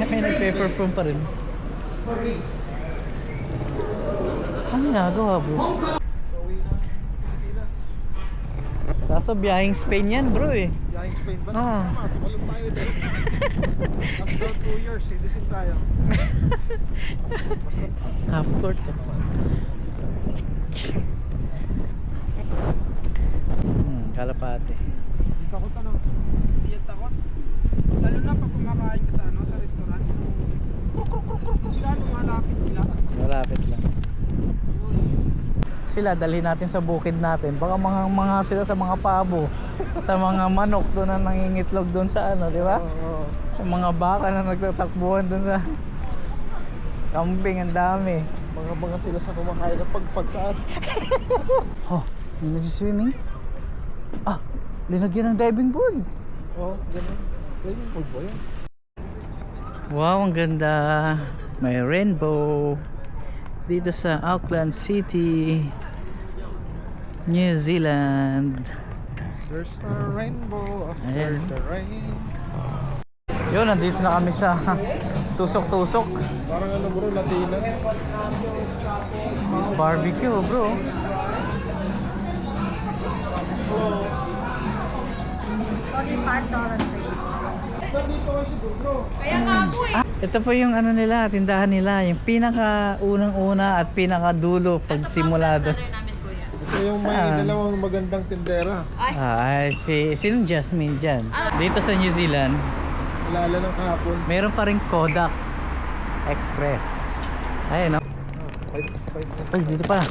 May nagpe-perform pa rin. Ano ginagawa bro? Kaso biyaheng Spain yan bro eh. Biyaheng Spain ba? Oo. Tumalon tayo din. After 2 years, citizen tayo. Half court to. Kalapate. Hindi takot ano? Hindi yan takot. Lalo na pag kumakain ka sa ano, sa restaurant. Sila lumalapit sila. Malapit lang. Sila dalhin natin sa bukid natin. Baka mga sila sa mga pabo, sa mga manok doon na nangingitlog doon sa ano, di ba? Oo. Sa mga baka na nagtatakbuhan doon sa kambing, ang dami. Mga sila sa kumakain ng pagpagtaas. Oh, may nagsiswimming? Ah, linagyan ng diving board. Oo, ganun. Diving board ba yan? Wow, ang ganda. May rainbow dito sa Auckland City, New Zealand. There's a rainbow after Ayan. the rain. Yun, nandito na kami sa tusok-tusok. Parang ano bro, Latina. Barbecue bro. Ito po yung ano nila, tindahan nila, yung pinaka unang-una at pinaka dulo pag simula doon. Ito yung may Saan? dalawang magandang tindera. Ay, sinong Jasmine dyan? Dito sa New Zealand, Alala ng kahapon. meron pa rin Kodak Express. Ayun, no? Ay, dito pa.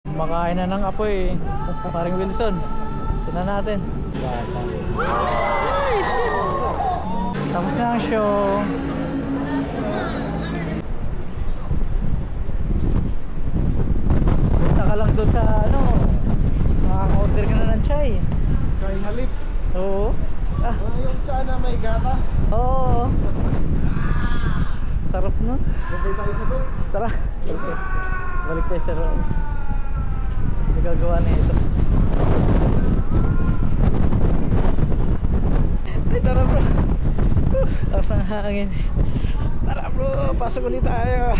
Makain na ng apoy. Paring Wilson. Tignan natin. Ay, shit. Tapos na ang show. Punta ka lang doon sa ano. Makaka-order ka na ng chai. Kay halip. Oo. Ah, Yung tiyan na may gatas. oo. Sarap no? Babay tayo sa doon. Tara. Balik tayo sa roon. Nagagawa na ito. Ay, tara bro. Lakas ng hangin. Tara bro, pasok ulit tayo.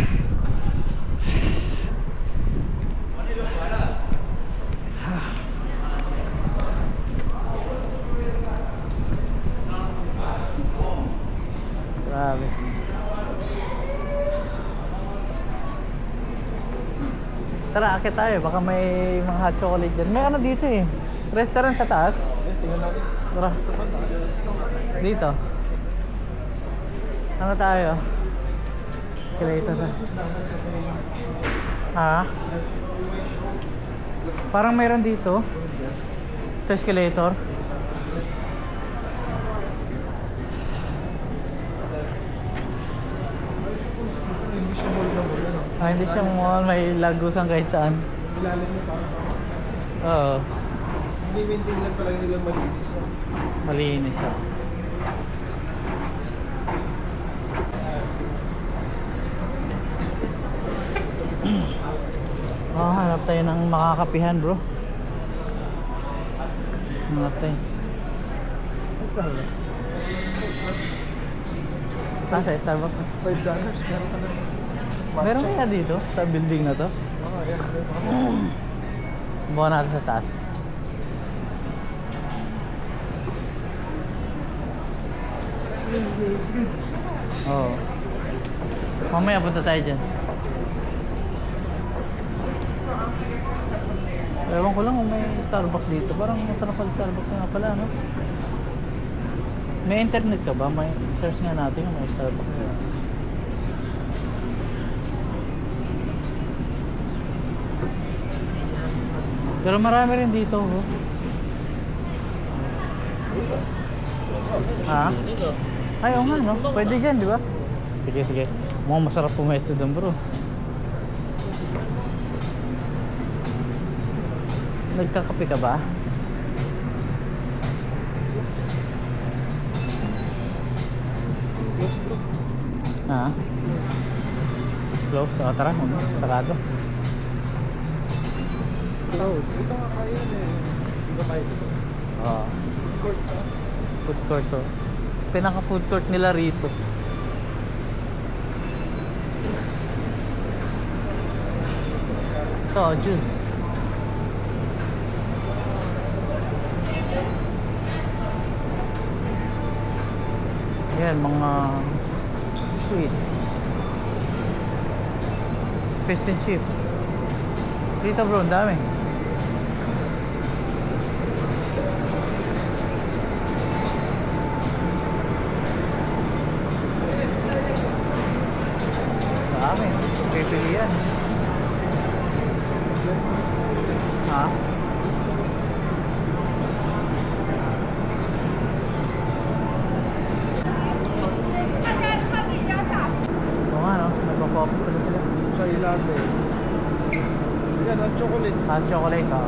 Grabe. Tara, akit tayo. Baka may mga hot chocolate dyan. May ano dito eh. Restaurant sa taas. Tingnan natin. Tara. Dito. Ano tayo? Escalator na. Ha? Parang mayroon dito. Ito escalator. Hindi siya mall na mall. Ano? Ah, hindi siya mall. May lagusan kahit saan. Ilalim mo parang. Oo. Hindi maintain lang talaga nilang malinis. No? Malinis ah. Oh, hanap tayo ng makakapihan bro. Hanap tayo. Ah, sa Starbucks. $5. Meron ka na. Meron kaya dito sa building na to? Oo, yan. Buka natin sa taas. Oo. Mamaya punta tayo dyan. Ewan ko lang kung may Starbucks dito. Parang masarap pag Starbucks nga pala, no? May internet ka ba? May search nga natin kung may Starbucks. Pero marami rin dito, oh. Ha? Ay, oo nga, no? Pwede dyan, di ba? Sige, sige. Mukhang masarap pumesto doon, bro. Nagkakape ka ba? Close bro. Ha? Close? O, tara. Sarado. Close. Ito nga kaya eh. Ito tayo dito. Oo. Court pass. Food court to. Pinaka food court nila rito. Ito, juice. Yan, mga sweets. Fish and chip. Dito bro, ang dami. Dami. Pipilian. Ha? Oo nga no, nagpa-coffee pala sila. Chai latte. Yan, ang chocolate. Hot chocolate ha.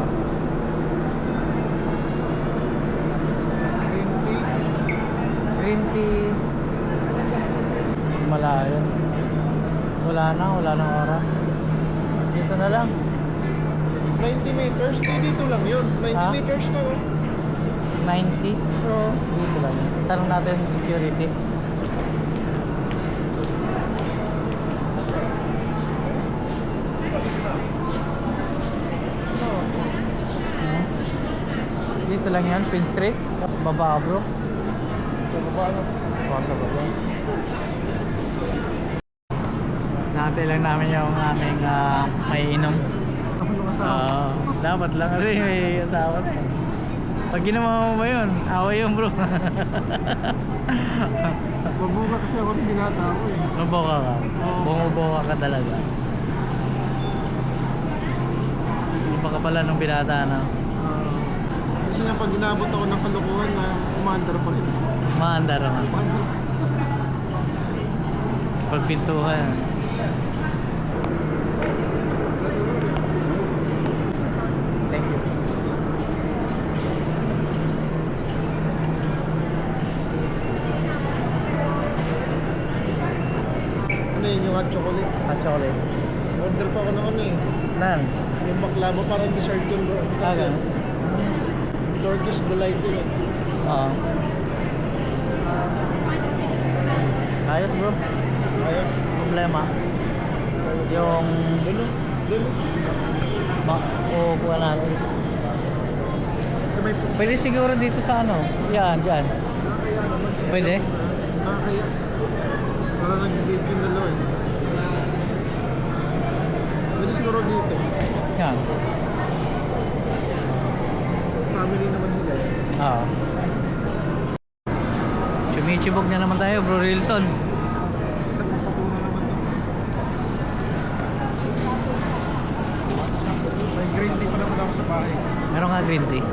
Green tea. Green tea. Malayo. Wala nang oras. Dito na lang. 90 meters. Dito lang yun. 90 Ha? meters na. 90. Oo. Dito lang. Tanong natin sa security. Hmm? Dito lang yan, Pin Street. Baba bro. Sa baba na. Sa baba. Nantay lang namin yung aming may inom. Ako nakasawa. Dapat lang kasi may asawa na eh. Pag ginawa mo ba yun, away yun bro. Mabuka kasi ako ng binata ako eh. Maboka ka. Bumuboka ka talaga. Iba ka pala nung binata na. Kasi nga pag inabot ako ng kalokohan na umaandar pa rin. Maandar naman. Umaandar. Pagpintuhan. Thank you. Ano yun yung hot chocolate? Hot chocolate. Order pa ako ng ano eh. Nan. Yung baklava parang dessert yun bro. Aga. Turkish delight yun eh. Oo. Ayos bro. Ayos. Problema. Yung Dulo. Dulo. kuha natin. Sa may Pwede siguro dito sa ano? Yan, dyan. nakakaya naman. Pwede? Nakakaya. Parang nag-date yung dalawa eh. Pwede siguro dito. Yan. Family naman nila eh. Oo. Chumichibog na naman tayo bro Rilson. Nagpapatuna naman to. May green tea pa naman ako sa bahay. Meron nga green tea.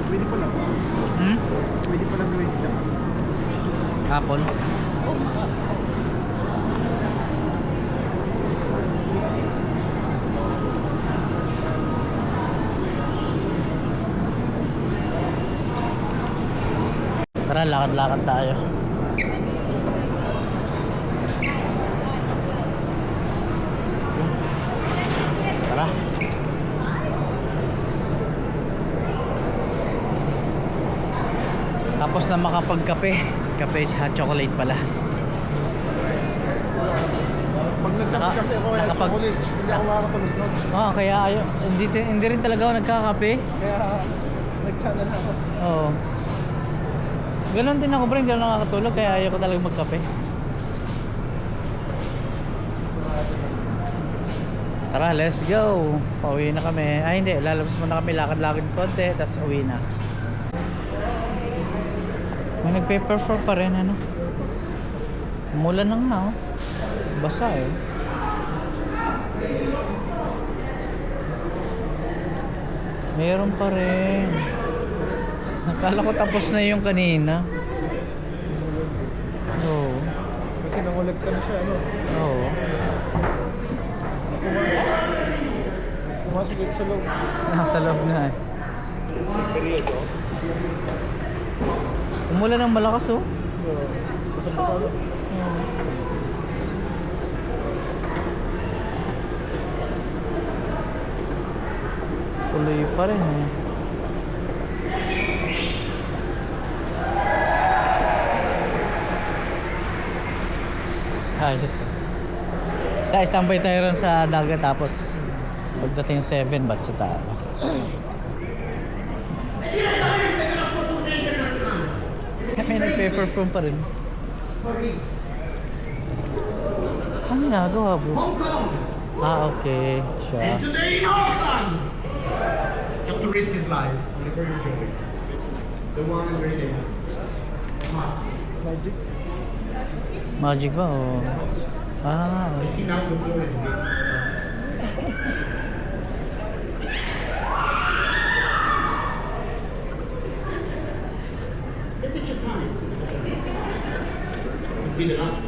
Pwede pa lang. Hmm? Pwede pa lang gawin dito. Hapon. Tara, lakad-lakad tayo. Tara. Tapos na makapagkape. Kape hot chocolate pala. Pag nagkape kasi ako kaya nakapag- chocolate, hindi ako makakapag-snog. Kaya hindi rin talaga ako nagkakape. Kaya nag-channel ako. Oo. Ganon din ako bro, hindi ako nakakatulog kaya ayaw ko talaga magkape. Tara, let's go. Pauwi na kami. Ay hindi, lalabas muna kami, lakad-lakad konti, tapos uwi na. May nagpe-perform pa rin, ano? Umulan na nga, oh. Basa, eh. Meron pa rin. Nakala ko tapos na yung kanina. Oo. Kasi nangulag ka na siya, ano? Oo. Pumasok dito sa loob. Nasa loob na, eh. Umulan ng malakas, oh. Basang-basalo. Tuloy pa rin, eh. Ayos, eh. Basta standby tayo ron sa dagat tapos pagdating 7 ba't sa tayo. May nagpe-perform pa rin. Ano ginagawa, bro? Ah, okay. Siya. Today in Hong Kong! Just to risk his life. Only for your joy. The one is very dangerous. Magic. Magic ba o? Ah, You see now the floor is big. Take your time. It'll be the last.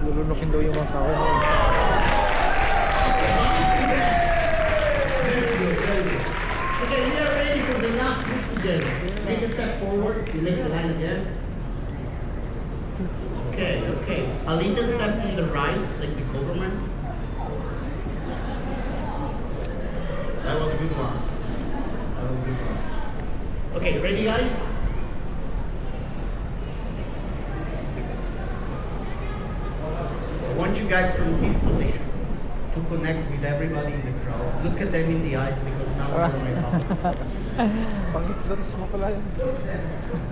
Lulunukin daw yung mga tao. Okay, we are ready for the last group together. Take a step forward. You make the line again. Okay, okay. A little step to the right, like the government. That was a good one. That was a good one. Okay, ready, guys? I want you guys from this position to connect with everybody in the crowd. Look at them in the eyes because now we're my mouth. Pang-hypnotize mo pala yun.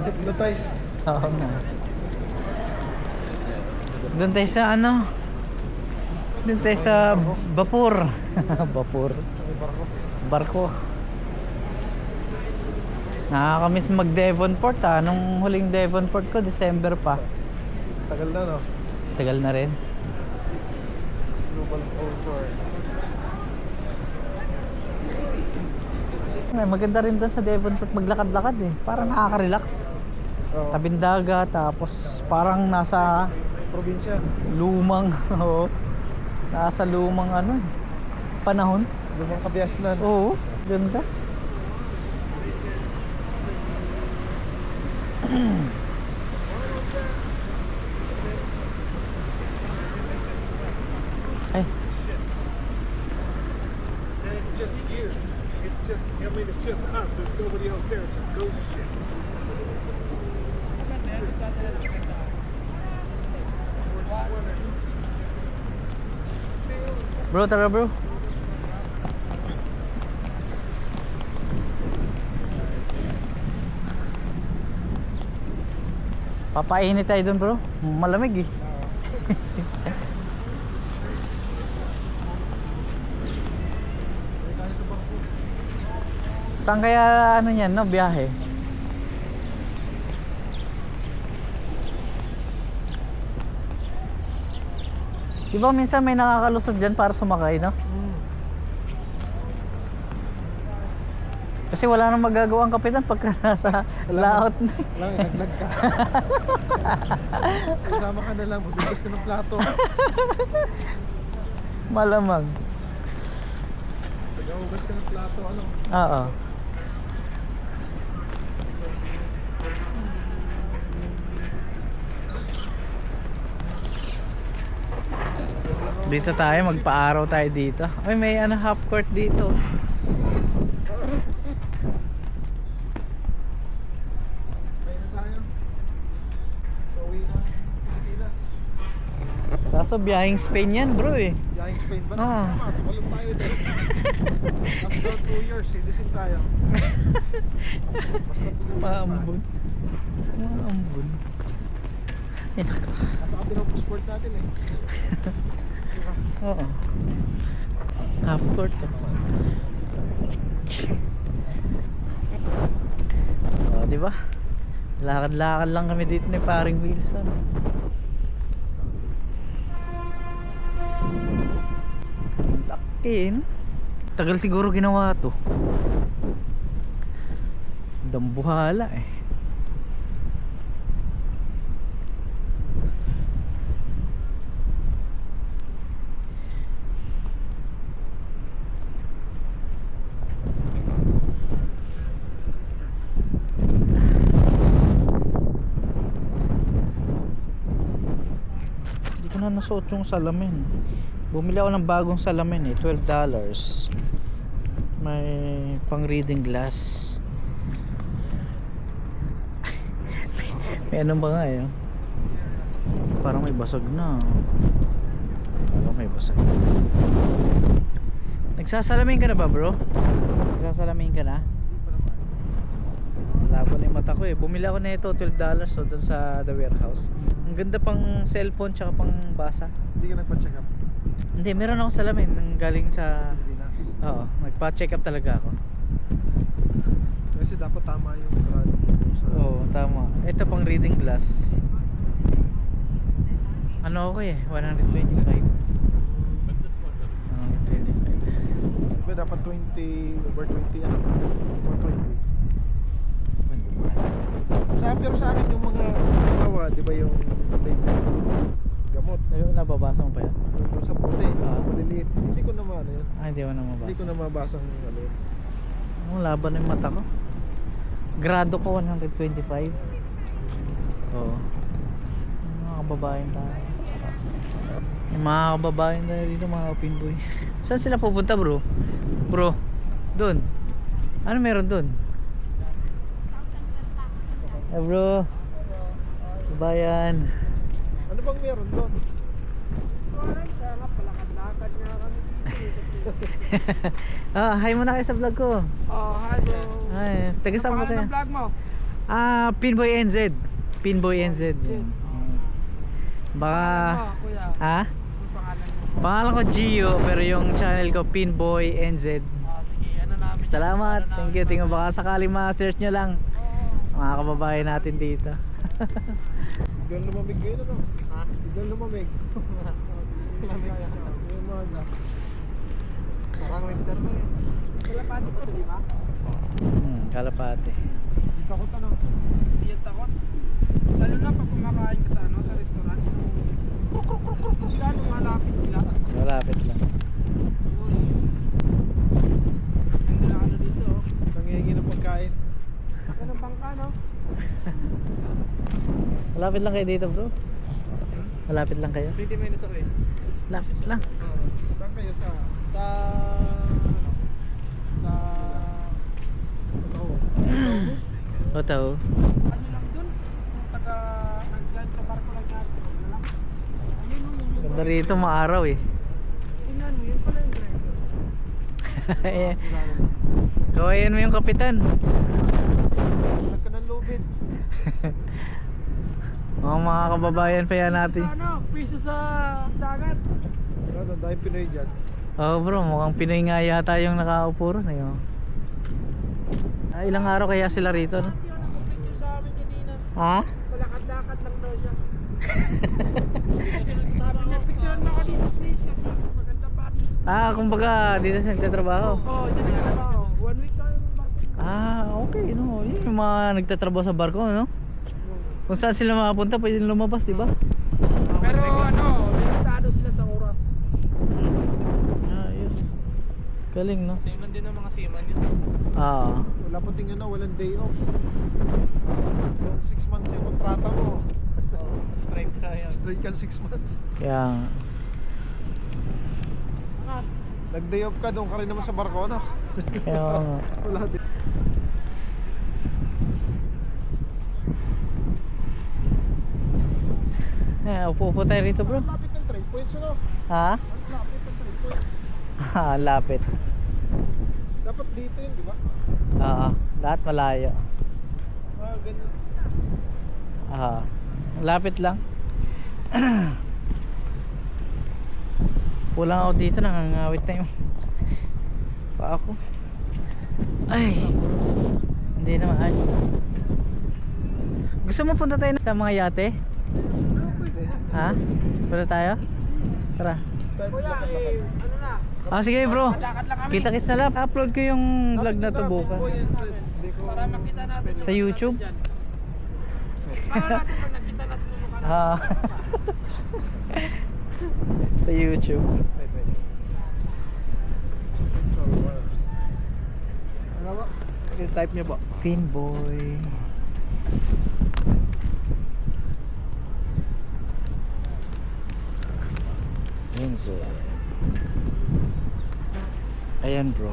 Hypnotize. oo nga. Doon tayo sa ano? Doon tayo sa Bapur. Bapur. May barko. Barko. Nakakamiss mag-Devonport, ha. Nung huling Devonport ko, December pa. Tagal na, no? Tagal na rin. Global culture. Ay, maganda rin doon sa Devonport maglakad-lakad, eh. Parang nakaka-relax. Oo. Tabing dagat, tapos parang nasa Probinsya. lumang, oo. Nasa lumang ano, panahon. Lumang kabiasnan. Oo, ganda. Ay, And it's just you. It's just, I mean, it's just us. There's nobody else there. It's a ghost ship. bro, tara bro. Papainit tayo dun bro. Malamig eh. Saan kaya ano yan, no, biyahe? Di ba minsan may nakakalusot dyan para sumakay, no? Kasi wala nang magagawa ang kapitan pagka nasa laot na. Lang, naglag ka. Kasama ka na lang, magbigas ka ng plato. Malamang. Pag-augas ka ng plato, ano? Oo. Dito tayo, magpa-araw tayo dito. Ay, may ano, half court dito. Kaya na tayo. Pauwi na. Pilipinas. Kaso biyaheng Spain yan bro eh. Yahing Spain ba? Oo. Tama, tumalong tayo din. After 2 years, citizen tayo. Basta pag-uwi Maambun. Maambun. Ay nako. Napaka pinag-passport natin eh. Diba? Oo. Half court to. Oh, di ba? Lakad-lakad lang kami dito ni paring Wilson. Laki, no? Tagal siguro ginawa to. Dambuhala eh. Hindi ko na nasuot yung salamin. Bumili ako ng bagong salamin eh, $12. May pang reading glass. May ano ba nga eh? Parang may basag na. Parang may basag. Nagsasalamin ka na ba, bro? Nagsasalamin ka na? Labo na yung mata ko eh. Bumili ako na ito, $12 so dun sa The Warehouse. Ang ganda pang cellphone tsaka pang basa. Hindi ka nagpa-check up. Hindi, meron akong salamin nang galing sa... Pilipinas. Oo, nagpa-check up talaga ako. Kasi dapat tama yung grado sa... Oo, tama. Ito pang reading glass. Ano ako eh, 125. But this one doesn't. 25. Diba dapat 20, over 20 ano? Over 20. Pero sa akin yung mga halimbawa, di ba yung gamot? Ayun, nababasa mo pa yan? Yung sa puti, maliliit. Hindi ko naman ano yun. Hindi mo na Hindi ko mabasa. na mabasang ano yun. Ang laban ng mata ko. Grado ko 125. Oo. Mga kababayan tayo. Yung mga kababayan tayo dito, mga pinboy. Saan sila pupunta, bro? Bro, doon. Ano meron doon? Bro. Kabayan. Ano bang meron doon? Kaya nga, palakad-lakad nga kami dito. Hi muna kayo sa vlog ko. Oh, hi bro. Ay, taga saan mo Pangalan kayo? ng vlog mo? Pinboy NZ. Pinboy NZ. Baka Pangalan mo, kuya. ha? Ano pangalan mo? Pangalan ko Gio pero yung channel ko Pinboy NZ. Sige, ano namin? Salamat. Ano Thank you. namin? Tingnan baka sakali ma-search nyo lang. Mga kababayan natin dito. Biglang lumamig ngayon ano? Ha? Biglang lumamig. Yung mga parang winter na eh. Kalapati ko to, di ba? Kalapate. Hindi takot ano? Hindi yan takot. Lalo na pag kumakain ka sa ano, sa restaurant. Sila, lumalapit sila. Malapit lang. Ang na ano dito, oh. Nangihingi ng pagkain. Ako ng bangka, no? Malapit lang kayo dito, bro. Malapit lang kayo. 20 minutes away. Malapit lang. Saan kayo sa Otaw. Ano lang dun? Yung taga, nagdyan sa barko lang natin. Ano lang? Ayun, yung Ganda rito, maaraw eh. tingnan mo, yun pala yung driver. Kawayan mo yung kapitan. Nagka ng lubid. Mga kababayan pa yan natin. Sa ano, piso sa dagat. Ano, dahil Pinoy dyan. Oh bro, mukhang Pinoy nga yata yung nakaupo ron eh. Ilang araw kaya sila rito, no? Hindi ako nakapicture sa amin kanina. Ha? Malakad-lakad lang daw siya. Sabi niya, picture mo ako dito please kasi maganda pa dito. Kumbaga dito siya nagtatrabaho. Oo, dyan na trabaho. 1 week tayo ng barko. Okay, no. Yun yung mga nagtatrabaho sa barko, no? Kung saan sila makapunta, pwede lumabas, di ba? Pero ano, limitado sila sa oras. Ayos. Galing, no? Same lang din ng mga seaman yun. Wala pa ting ano, walang day off. Kung 6 months yung kontrata mo. Straight ka yan. Straight ka 6 months. Kaya Nag-day off ka, doon ka rin naman sa barko, no? kaya nga. Wala din. Upo-upo tayo rito, bro. Ang lapit ng 3 points, ano? Ha? Ang lapit ng 3 points. Lapit. Dapat dito yun, di ba? Lahat malayo. Ganun. Lapit lang. Pulang ako dito, nangangawit na yung paa ko. Ay, hindi naman ayos. Gusto mo punta tayo sa mga yate? Pwede. Ha? Punta tayo? Tara. Kuya, ano na? Ah, sige bro. Lakad lang kami. Kita-kits na lang. Upload ko yung vlog na to bukas. Para makita natin. Sa YouTube? Para natin pag nakita natin yung mukha natin. Ah. Sa YouTube. Wait. Central Wires. Ano ba? Yung type niyo po. Pinboy. Yun sir. Ayan bro.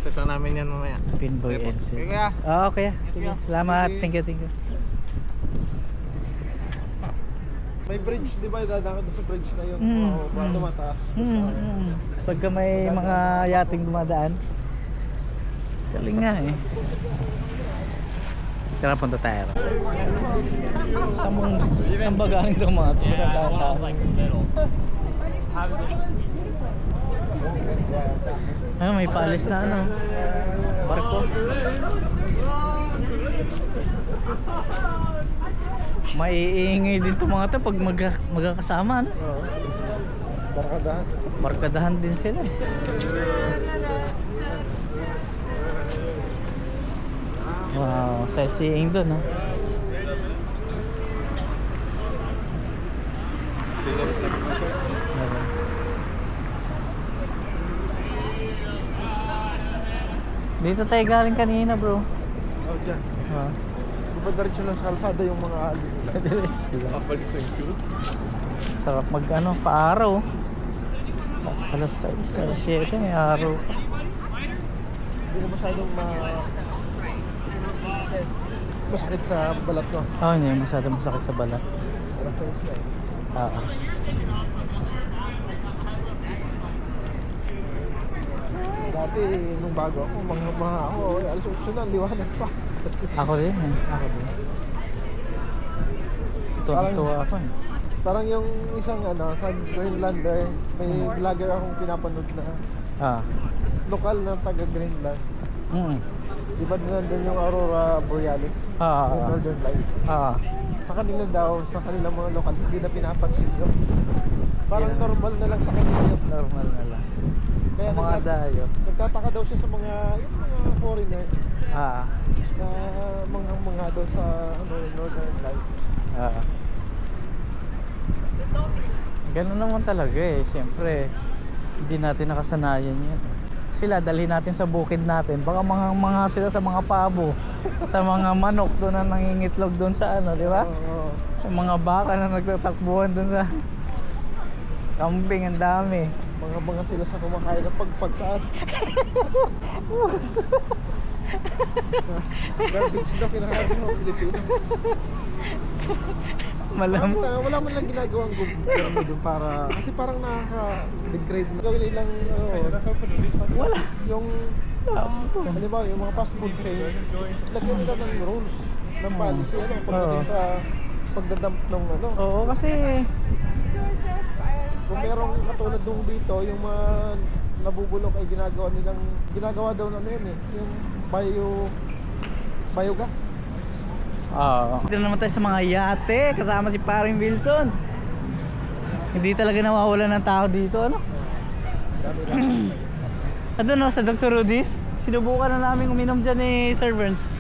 Session namin yan mamaya. Pinboy Okay po. NC. Okay, kaya. Ah, okay. Sige. Yeah. Salamat. Sige. Thank you. May bridge, di ba? Dadaan ka sa bridge na yun. Mm, Oo, para mm. tumataas. Pagka may mga yating dumadaan. Galing nga eh. Tara, punta tayo. Saan ba galing itong mga ito? Ah, may paalis na ano. Barko. Maiingay din itong mga ito pag magkakasama. No? Oo. Barkadahan. Barkadahan din sila eh. Wow, sightseeing doon, no? Dito tayo galing kanina, bro. Oh, dyan. Ah. Diretso lang sa kalsada yung mga ali. Diretso lang. Sarap mag ano, paaraw. Alas 6, alas 7, may araw. Hindi na masyadong masakit sa balat ko. Oh, hindi masyadong masakit sa balat. Alas 6 na eh. Oo. Dati, nung bago ako, mga ako, alas 8 na, liwanag pa. Ako din, eh. Ako din. Tuwa ako eh. Parang yung isang sa Greenlander, may vlogger akong pinapanood na Ah. lokal na taga Greenland. Di ba nandun yung Aurora Borealis? Yung Northern Lights. Ah. Sa kanila daw, sa kanilang mga lokal, hindi na pinapansin yun. Parang normal na lang sa kanila yun. Normal na lang. Kaya Sa mga dayo. nagtataka daw siya sa yung mga foreigner Ah. na mga daw sa Northern Lights. Ah. Ganun naman talaga eh. Siyempre, hindi natin nakasanayan yan. Sila, dalhin natin sa bukid natin. Baka mga sila sa mga pabo, sa mga manok doon na nangingitlog doon sa ano, di ba? Oo. Sa mga baka na nagtatakbuhan doon sa kambing, ang dami. Mga sila sa kumakain ng pagpagsaas. Garbage daw kinakain ng mga Pilipino. Malam. Bakit, wala man lang ginagawang gobyerno doon para kasi parang nakaka-degrade na gawin nilang Wala. yung halimbawa yung mga fast food chain lagyan nila ng rules ng policy pagdating sa pagdadump ng Oo, kasi kung merong katulad nung dito yung mga nabubulok ay ginagawa daw na yun yung biogas. dito naman tayo sa mga yate kasama si paring Wilson. Hindi talaga nawawala ng tao dito, ano? Ano no, sa Dr. Rudy's? Sinubukan na namin uminom dyan ni Sir Burns.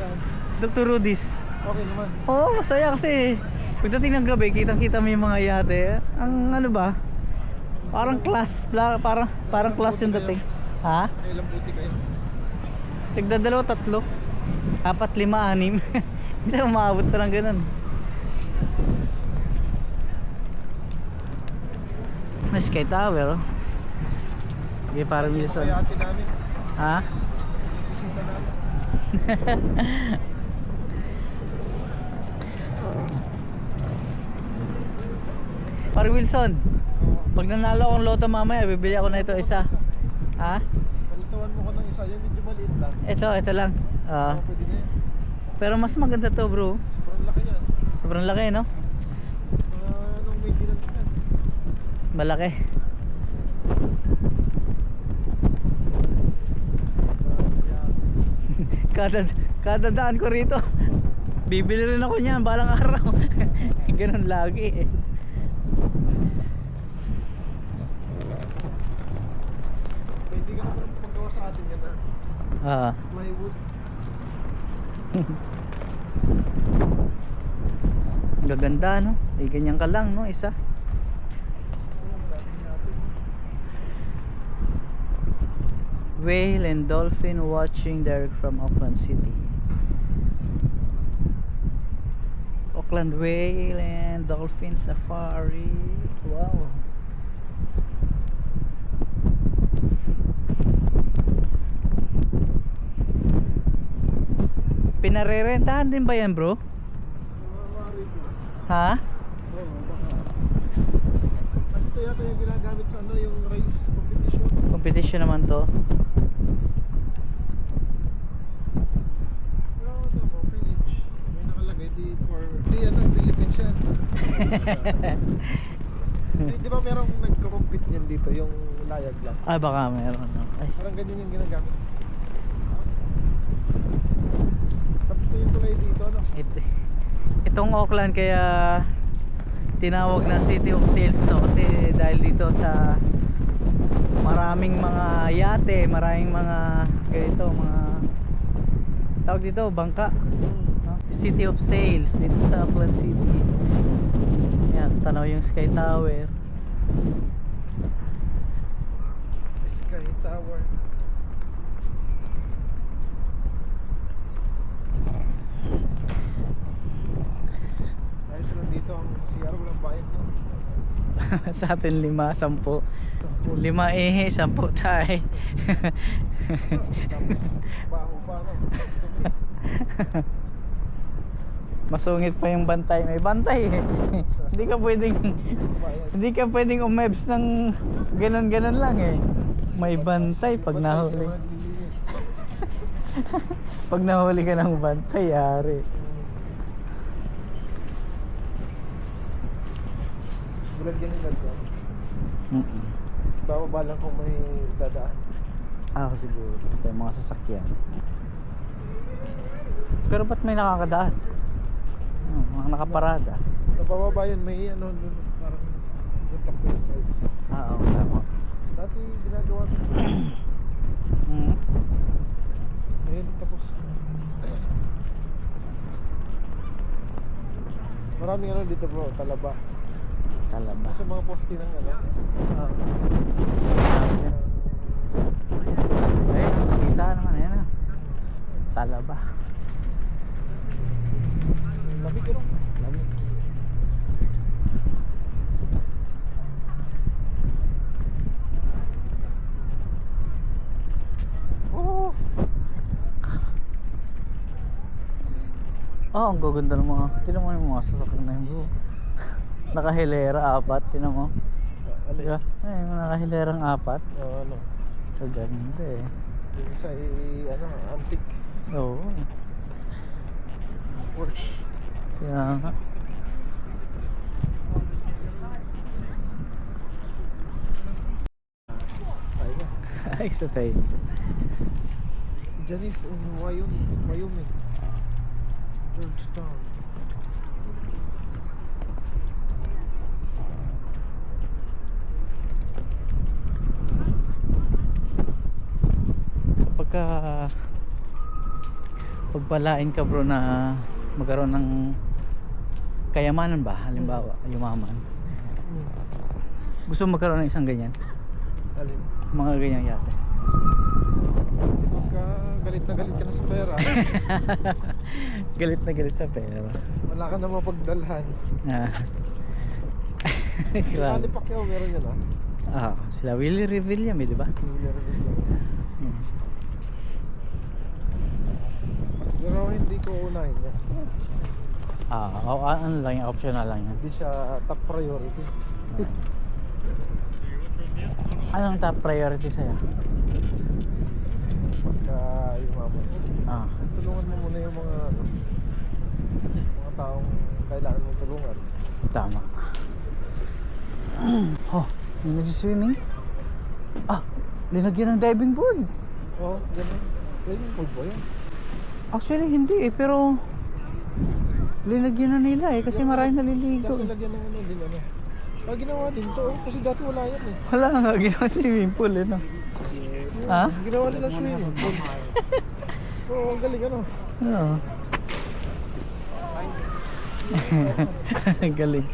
Dr. Rudy's. Okay naman. Oo, masaya kasi pagdating ng gabi, kitang-kita mo yung mga yate. Ang ano ba? Parang class, parang class yung dating. Ha? Ilang buti kayo? Tigda 2, 3, 4, 5, 6. Hindi umabot pa ng ganun. May Sky Tower, oh. Sige, para Wilson. Kaya ate namin, Ha? bisita namin. Para Wilson, pag nanalo akong loto mamaya, bibili ako na ito isa. Ha? Palituan mo ko ng isa, yan medyo maliit lang. Ito lang. Pwede na yan. Pero mas maganda to, bro. Sobrang laki yan. Sobrang laki, no? Anong maintenance yan? Malaki. Kada daan ko rito, bibili rin ako niyan balang araw. Ganun lagi eh. Hindi ka naman paggawa sa atin yan na plywood. Gaganda no? Eh ganyan ka lang no, isa. Whale and dolphin watching direct from Auckland City. Auckland whale and dolphin safari. Wow. Pinarerentahan din ba yan, bro? Ha? Kasi ito yata yung ginagamit sa ano, yung race competition. Competition naman to. Pero ito mo, PH. May nakalagay di for... Di ano, Philippines siya. Di ba merong nagko-compete niyan dito, yung layag lang. Ah, baka meron. No? Ay. Parang ganyan yung ginagamit. Tapos na yung tulay dito, no? Itong Auckland kaya tinawag na City of Sails to kasi dahil dito sa maraming mga yate, maraming mga ganito, mga tawag dito, bangka, no? City of Sails dito sa Auckland City. Yan, tanaw yung Sky Tower. Sky Tower. Ayos lang dito ang CR, walang bayad no? Sa atin 5, 10. 5 ehe, 10 tayo. Baho pa no? Masungit pa yung bantay. May bantay eh. Hindi ka pwedeng umebs ng ganon-ganon lang eh. May bantay pag nahuli. Pag nahuli ka ng bantay, yari. Bulag yan yung lagyan. Bababa lang kung may dadaan. Ako siguro. Ito yung mga sasakyan. Pero ba't may nakakadaan? Mga nakaparada. Nabababa yun, may ano dun, parang guntak sa side. Oo, tama. Dati ginagawa ko. Ayun, tapos maraming ano dito bro, talaba. Talaba. Sa mga poste ng ano. Oo. Ayun, kita naman yan ah. Talaba. Lamig ano? Lamig. Oh! Oh, ang gaganda ng mga. Tinan mo yung mga sasakyan na yun, bro. Nakahilera 4, tinan mo. Ano Diba? yun? Ay, mga nakahilerang 4. Ano? Kaganda eh. Yung isa ay ano, antique. Oo. Porsche. Kaya nga. Ayun na. Ay, sa tayo. Janice in Wyoming. Georgetown. Kapagka pagpalain ka bro na magkaroon ng kayamanan ba, halimbawa yumaman, gusto mo magkaroon ng isang ganyan, Alin? mga ganyan yate. Pagka galit na galit ka na sa pera, Galit na galit sa pera. wala ka na mapagdalhan. Ah. Si Manny Grabe. Pacquiao meron yan Sila Willie Revilla, di ba? Pero hindi ko unahin niya. Ano lang yan, optional lang yan. Hindi siya top priority. Anong top priority sa'yo? Pagka yumaman. Tulungan mo muna yung mga ano, mga taong kailangan mong tulungan. Tama. Oh, yung nagsiswimming? Linagyan ng diving board. Oo, ganun. Pwede yung food ba yun? Actually hindi eh, pero linagyan na nila eh kasi maraming naliligo. Kasi lagyan ng ano din ano. Ginawa din to kasi dati wala yan eh. Wala nga ginawa swimming pool eh no. Ha? Ginawa nila swimming pool. Oo, ang galing ano. Oo. Galing.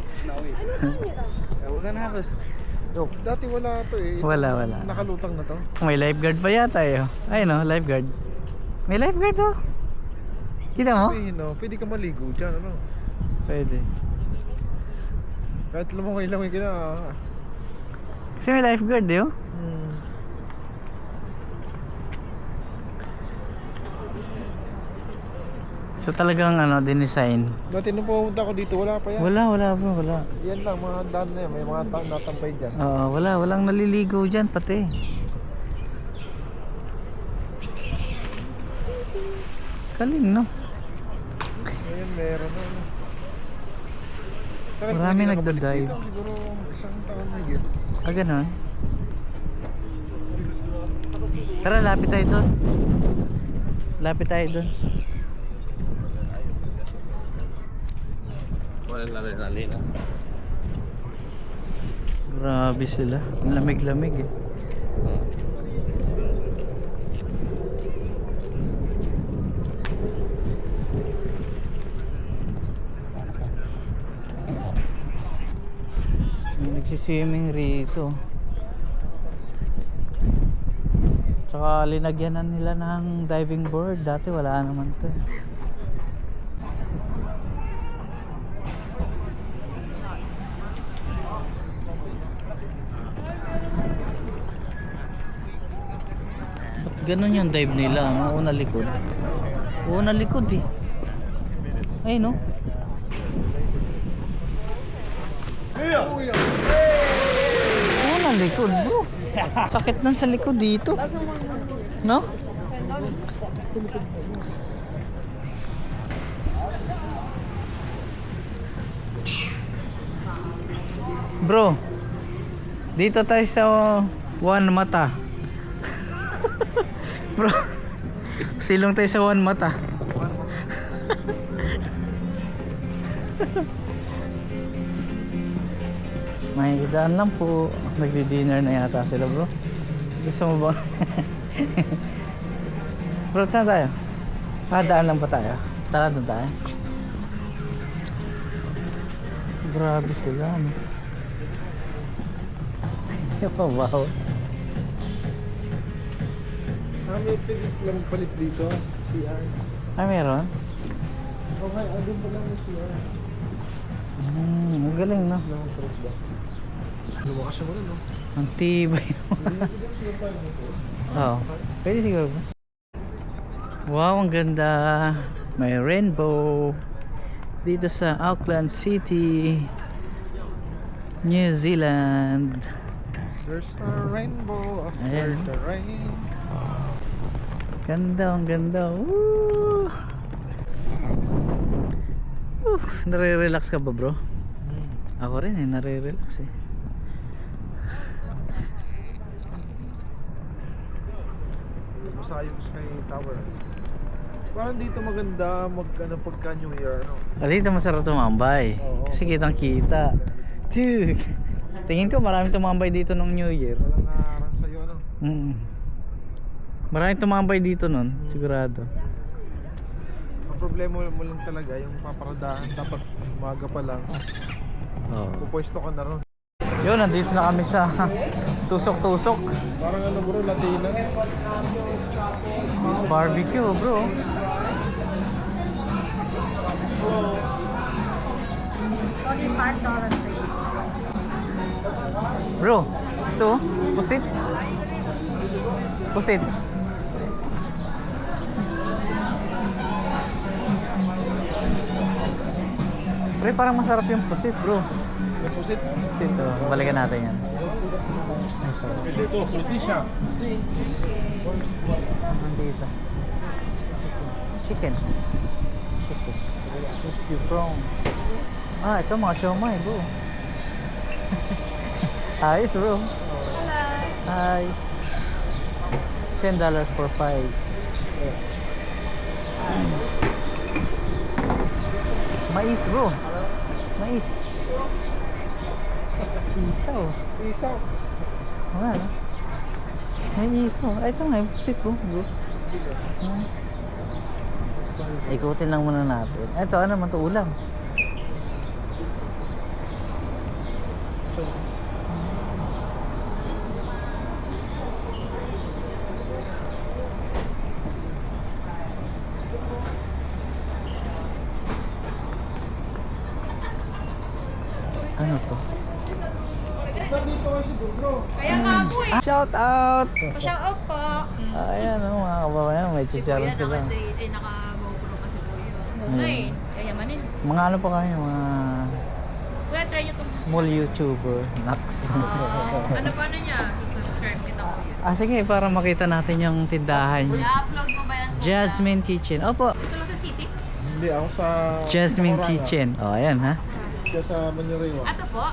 Dati wala to eh. Wala. Nakalutang na to. May lifeguard pa yata eh. Ayun no, lifeguard. May lifeguard oh. Kita mo? Sabihin no, pwede ka maligo dyan ano. Pwede. Kahit lumangoy-langoy ka na. Kasi may lifeguard eh oh. So talagang ano, dinesign. Dati nung pumunta ko dito, wala pa yan. Wala bro, wala. Yan lang, mga dam na yan. May mga natambay dyan. Oo, walang naliligo dyan pati. Galing no? Ngayon meron na. Ano. Saka Marami hindi ka nagda-dive. nakabalik dito, siguro isang taon na yun. Ah, ganun? Tara, lapit tayo doon. Lapit tayo doon. Grabe sila. Ang lamig-lamig eh. May nagsiswimming rito. Tsaka linagyanan nila ng diving board. Dati wala naman to eh. Ba't ganun yung dive nila? Ano? Una likod. Una likod eh. Ay no? Una likod bro. Sakit nan sa likod dito. No? Bro, dito tayo sa One Mata. Bro, silong tayo sa One Mata. May daan lang po. Nagdi-dinner na yata sila bro. Gusto mo ba? Bro, saan tayo? Ah, daan lang pa tayo. Tara doon tayo. Grabe sila. Ano? Wow. May pwede sila magpalit dito. CR. Ah, meron? Okay, doon pa lang yung CR. Ang galing no? Lumakas siya mo rin, no? Ang tibay. Oo. Pwede siguro ba? Wow, ang ganda. May rainbow. Dito sa Auckland City, New Zealand. There's a rainbow after Ayan. the rain. Ganda, ang ganda. Woo! Nare-relax ka ba bro? Ako rin eh, nare-relax eh. Masayong Sky Tower. Parang dito maganda pagka New Year, no? Dito masarap tumambay. Oo. Kasi kitang kita. Dude, tingin ko maraming tumambay dito nung New Year. Walang harang sa'yo, no? Maraming tumambay dito nun, sigurado. Ang problema mo lang talaga yung paparadahan. Dapat umaga pa lang. Oo. Pupwesto ka na ron. Yun, nandito na kami sa tusok-tusok. Parang ano bro, Latina. Barbecue bro. Bro, ito, pusit. Pusit. Pre, parang masarap yung pusit bro. May pusit. Pusit, oh. Balikan natin yan. Ay, sorry. Ito, frutisha. Nandito. Chicken. Chicken. Crispy prawn. Ah, ito mga siomay bro. Ayos bro. Hi. $10 for 5. Mais bro. Mais. Isaw. Isaw. Wala no? May isaw. Ay, ito nga, yung pusit bro. Ikutin lang muna natin. Ito, ano naman ito? Ulam. Ano to? Nandito kayo si Bro. Kaya nga po eh. Shout out! Pa-shout out po. Ayan o mga kababayan, may Si chicharon Kuya sila. naka-GoPro kasi po yun. Nga eh. Kaya manin. Mga ano pa kayo, mga Kuya, try nyo itong... small YouTuber, Nax. ano pa na niya? Subscribe kita po yun. Sige, para makita natin yung tindahan. I-upload mo ba yan? Kuya? Jasmine Kitchen. Opo, Ito lang sa city? Hindi, ako sa... Jasmine Moranga. Kitchen. O, ayan ha. Siya sa Manyarewa. Ato po?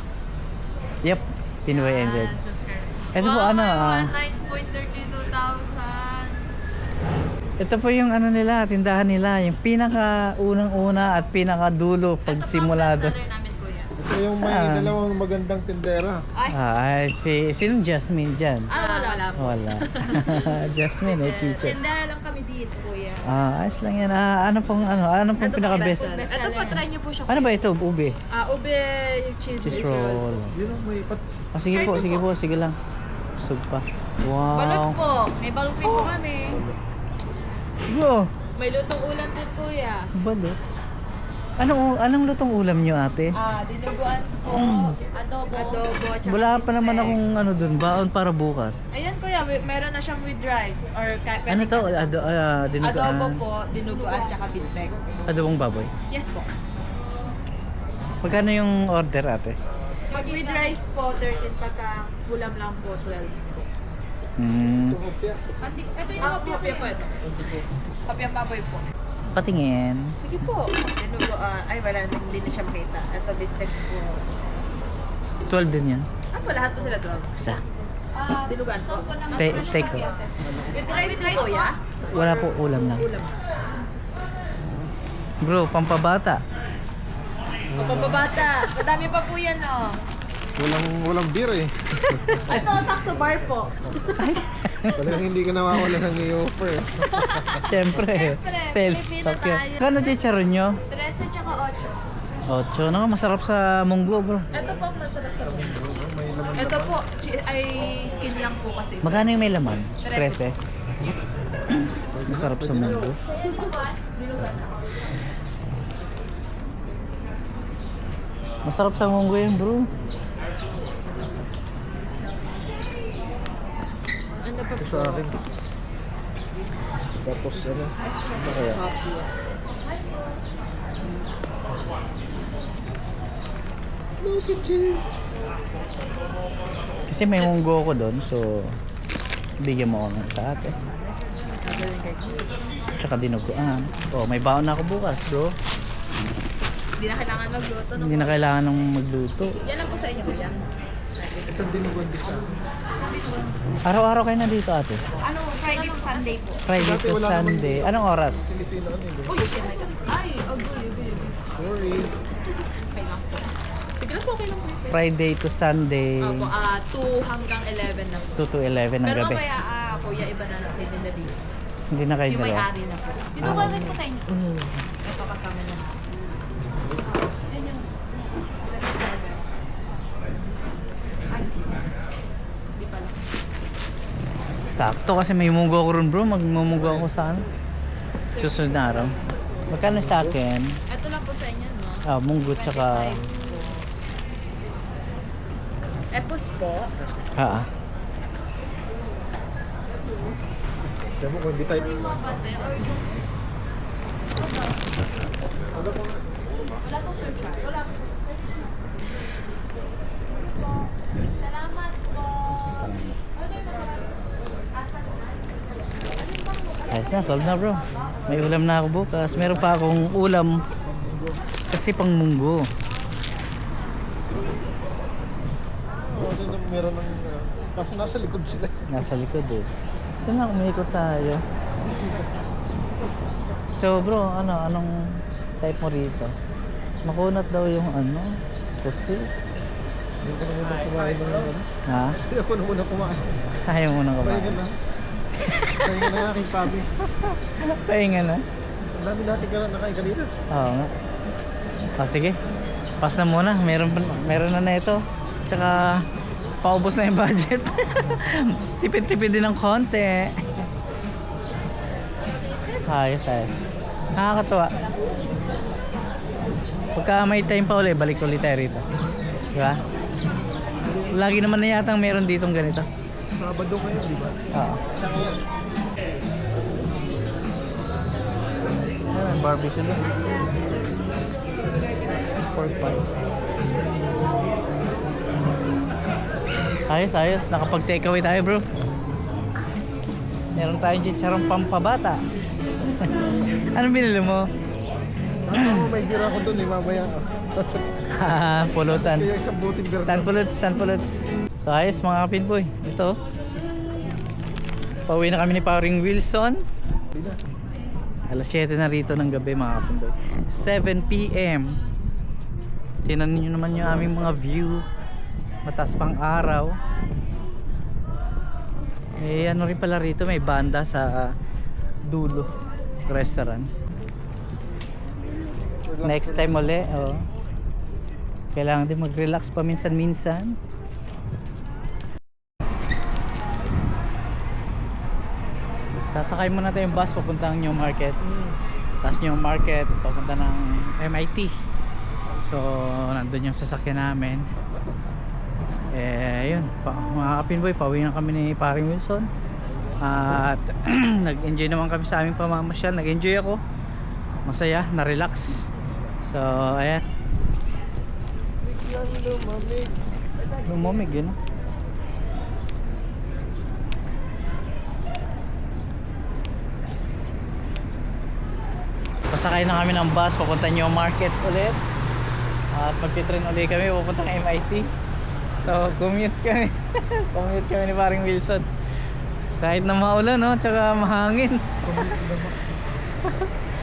Yep, Pinoy NZ. Subscribe. Ito po, ano, 19.32,000. Ito po yung ano nila, tindahan nila. Yung pinaka-unang-una at pinaka-dulo pag simula doon. Ito po ang bestseller namin, Kuya. Ito yung may Saan? dalawang magandang tindera. Ay, Sinong Jasmine dyan? wala po. Wala. Jasmine, kitchen. Tendera lang kami dito, Kuya. Ayos lang yan. Ano pong pinaka-best? Ito po, try nyo po siya. Ano ba ito? Ube? Ube, yung cheese Cheese roll. roll. Yun ang may Sige po, sige lang. Busog pa. Balot Wow. po. May balot rin po kami. Go! May lutong ulam din, Kuya. Balot. Anong lutong ulam nyo ate? Dinuguan po. Adobo. Adobo. Tsaka Wala pa naman bistec. akong dun, baon para bukas. Ayan, Kuya. Meron na siyang with rice. Or Ano to? Dinuguan? Adobo po. Dinuguan tsaka bistec. Adobong baboy. Yes po. Magkano yung order ate? Pag with rice po, 13. Pagka ulam lang po, 12. kopya. Ito yung kopya po ito. Kopya baboy po. Patingin. Sige po. Dinuguan. Ay, wala. Hindi na siya makita. Ito bistec po. 12 din yan. Lahat po sila 12. Isa. Dinuguan po. Take ko. With rice po, ya? Wala po ulam lang. Ulam. Bro, pampabata. O, pambabata. Madami pa po yan, oh. Walang beer eh. Ito, sakto bar po. Talagang hindi ka nawawala ng i-offer. Siyempre. Sales Pilipino stock yun. tayo. Kano chicharon nyo? 13 tsaka 8. 8. Naka masarap sa munggo bro. Ito po ang masarap sa mundo. Ito po, ay skin lang po kasi. Magkano yung may laman? 13. Masarap sa munggo. Masarap sa munggo yun bro. Ano pa Ito sa akin. Tapos ano? Ano kaya? Look at cheese. Kasi may munggo ko doon so bigyan mo ako ng sa ate. Tsaka dinuguan. Oh, may baon na ako bukas bro. Hindi na kailangan magluto. No? Hindi na kailangan ng magluto. Yan lang po sa inyo, kuya. Ito dinuguan din sa akin. Araw-araw kayo na dito ate. Ano, Friday to Sunday po. Friday Dati to wala naman Sunday. dito. Anong oras? Pilipino ano yun? Uy, shit, my God. Ay, okay. Sorry. Okay lang po. Sige lang po, okay lang po. Friday to Sunday. Opo, 2 hanggang 11 na po. 2 to 11 ng Pero gabi. mamaya, kuya, iba na lang kayo din na dito. Hindi na kayo Yung dalawa. may-ari na po. Dinuguan rin po sa inyo. Ito kasama na. Ayun yung... Ay. Hindi pala. Sakto kasi may munggo ko ron bro. Magmumunggo ako sa ano. Susunod na araw. Magkano sa akin? Ito lang po sa inyo, no? Munggo tsaka... 25 po. Epos po. Sabi mo kung hindi tayo... Yung mga pate or yung... Wala pong surcharge. Wala po. Salamat po. Ano yung masarap? Asa na? Ayos na, solve na bro. May ulam na ako bukas. Meron pa akong ulam. Kasi pang munggo. Oo, din na meron ng... kaso nasa likod sila. Nasa likod eh. Ito na, umikot tayo. So bro, anong type mo rito? Makunat daw yung pusi. Hindi ko na muna kumain ng ano. Ha? Hindi ako na muna kumain. Ayaw mo na Pahinga kumain. na. Pahinga na aking pabi. Pahinga na. Ang dami natin nakain kanina. Oo nga. Sige. Pass na muna. Meron na ito. Tsaka paubos na yung budget. Tipid-tipid din ng konti. Ayos. Nakakatuwa. Pagka may time pa ulit, balik ulit tayo rito. Diba? Lagi naman na yatang meron ditong ganito. Sabado kayo, di ba? Oo. Ayan, barbecue na. Pork pie. Ayos. Nakapag-takeaway tayo, bro. Meron tayong chicharong pampabata. Anong binili mo? Ano may bira ko doon, mamaya. Pulutan. Kaya isang buting bira. Tanpuluts. So ayos mga kapinboy. Ito. Pauwi na kami ni Paring Wilson. Alas 7 na rito ng gabi mga kapinboy. 7 PM. Tingnan niyo naman yung aming mga view. Mataas pang araw. Ano rin pala rito, may banda sa dulo restaurant. Next time uli, kailangan din mag-relax paminsan-minsan. Sasakay muna tayong bus papuntang New Market. Tapos New Market papunta ng MIT. So nandun yung sasakyan namin. Yun, mga kapinboy, pauwi na kami ni Paring Wilson. At nag-enjoy naman kami sa aming pamamasyal. Nag-enjoy ako. Masaya, na-relax. So, ayan. Lumamig yun. Pasakay na kami ng bus papunta New Market ulit. At magti-train ulit kami papuntang MIT. So, commute kami. Commute kami ni Paring Wilson. Kahit na maulan, no? Tsaka mahangin.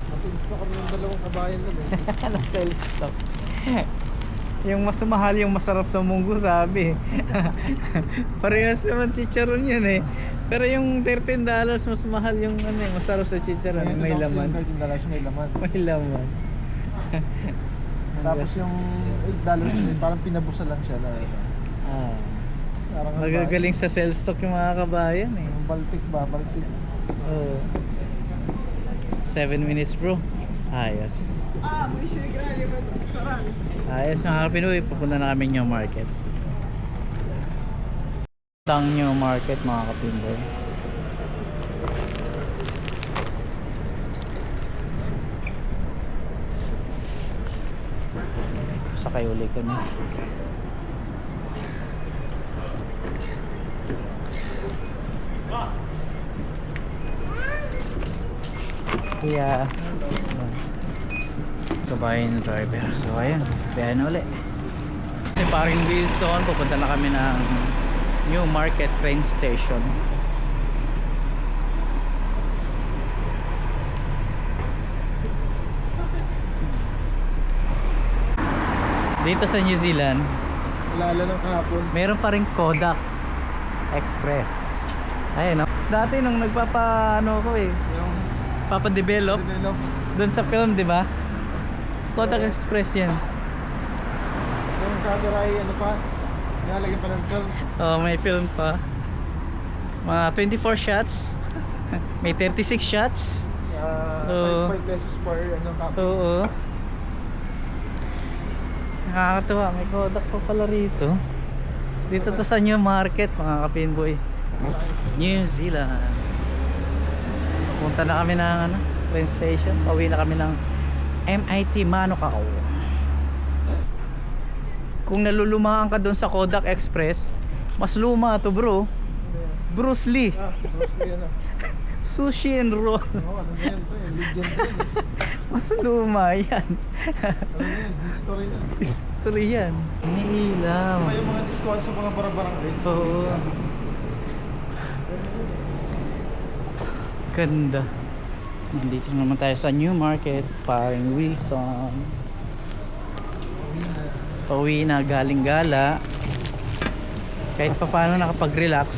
Matilis na kami ng dalawang kabayan nun eh. Na-sales stock. Yung mas mahal, yung masarap sa munggo, sabi. Parehas naman chicharon yun eh. Pero yung $13 mas mahal yung masarap sa chicharon. May laman. May laman. May laman. Tapos yung $8 parang pinabusa lang siya na. Parang Magagaling sa sales stock yung mga kabayan eh. Baltic. Oh. 7 minutes bro. Ayos. Ayos mga Pinoy. Pupunta na kami New Market. Tang New Market mga kapinboy. Sakay uli kami. Kaya kabayan ng driver. So ayan, kaya na ulit. Si Paring Wilson, pupunta na kami ng New Market train station. Dito sa New Zealand, Lala ng kahapon. meron pa rin Kodak Express. Ayun, no? Dati nung nagpapa ko Yung papadevelop develop. doon sa film, di ba? Kodak Express yan. Yung camera ay pa. Nilalagyan pa ng film. Oh, may film pa. Mga 24 shots. May 36 shots. So, 5 pesos per copy. Oo. Nakakatuwa, may Kodak pa pala rito. Dito to sa New Market, mga kapinboy. New Zealand. Punta na kami ng train station. Pauwi na kami ng MIT Manukau. Kung nalulumaan ka doon sa Kodak Express, mas luma to bro. Bruce Lee. Bruce Lee yan. Sushi and roll. Oo, ano yan to eh. Legend to yan. Mas luma yan. Ano yan? History na. History yan. Iniilaw. May yung mga discount sa mga barabarang guys. Oo. Ganda. Nandito naman tayo sa New Market, paring Wilson. Pauwi na galing gala. Kahit pa paano nakapag-relax,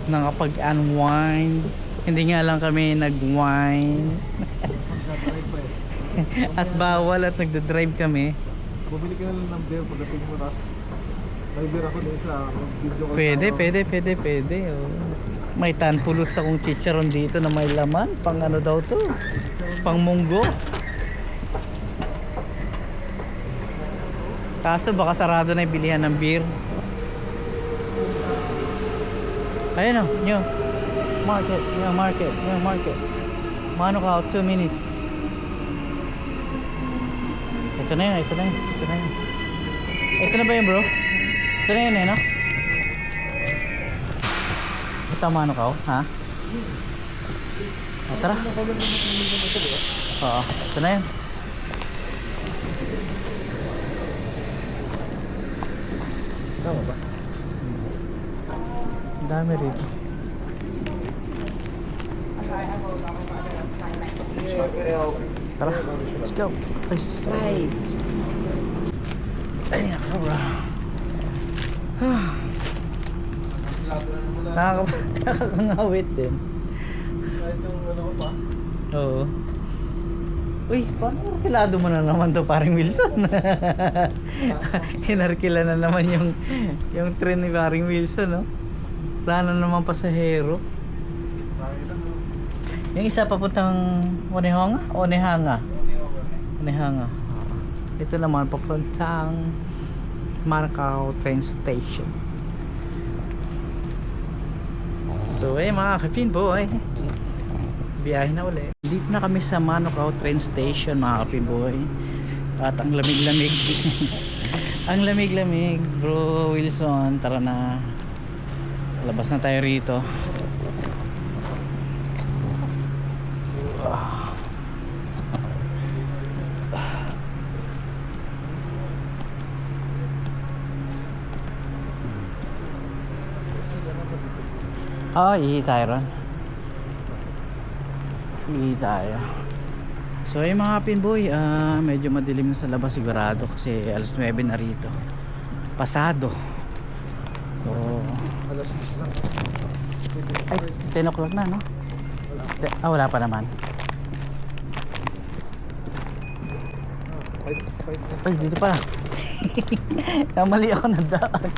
nakapag-unwind. Hindi nga lang kami nag-wine. At bawal at nagda-drive kami. Bumili ka na lang ng beer pagdating mo, tas may beer ako din sa video ko. Pwede. Oh. May tanpulot sa kong chicharon dito na may laman. Pang ano daw to? Pang munggo. Kaso baka sarado na yung bilihan ng beer. Ayun o, New Market. Mano ka, 2 minutes. Ito na yun. Ito na ba yun, bro? Ito na yun no? Tama ano ka, ha? Tara. Oo, ito na yun. Tama ba? Ang dami rito. Tara, let's go. Right. Ay, nakabra. Nakakangawit din. Kahit yung ano ko pa. Oo. Uy, paano arkilado mo na naman to paring Wilson? Hinarkila na naman yung train ni paring Wilson, no? Wala na naman pasahero. Yung isa papuntang Onehanga. Ito naman papuntang Marcao train station. So mga kapinboy, biyahe na ulit. Dito na kami sa Manukau train station mga kapinboy. At ang lamig-lamig. Ang lamig-lamig, bro Wilson. Tara na. Labas na tayo rito. Ihi tayo ron. Ihi tayo. So yung mga pinboy, medyo madilim na sa labas sigurado kasi alas 9 na rito. Pasado. So, Alas 6 lang. ay, 10 o'clock na, no? Wala pa naman. Ay, dito pa. Namali ako na daan.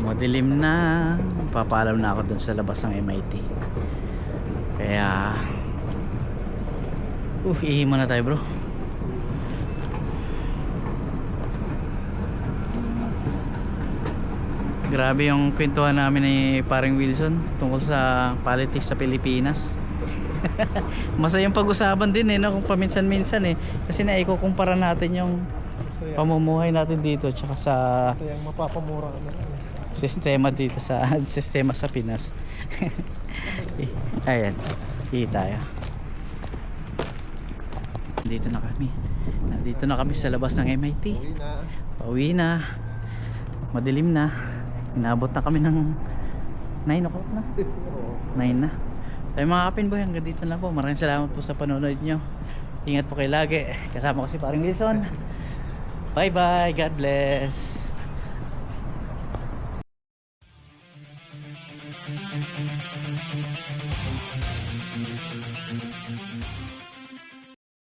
Madilim na, papaalam na ako dun sa labas ng MIT. Kaya ihi muna tayo, bro. Grabe yung kwentuhan namin ni paring Wilson tungkol sa politics sa Pilipinas. Masayang pag-usapan din no, kung paminsan-minsan kasi naikukumpara natin yung pamumuhay natin dito tsaka sa Sayang mapapamura ka na. sistema dito sa sistema sa Pinas. Ayan, hindi tayo. Nandito na kami sa labas ng MIT. Pauwi na. Madilim na. Inabot na kami ng 9 o'clock na. 9 na. Tayo mga kapinboy, hanggang dito na po. Maraming salamat po sa panonood nyo. Ingat po kayo lagi. Kasama ko si paring Wilson. Bye bye. God bless.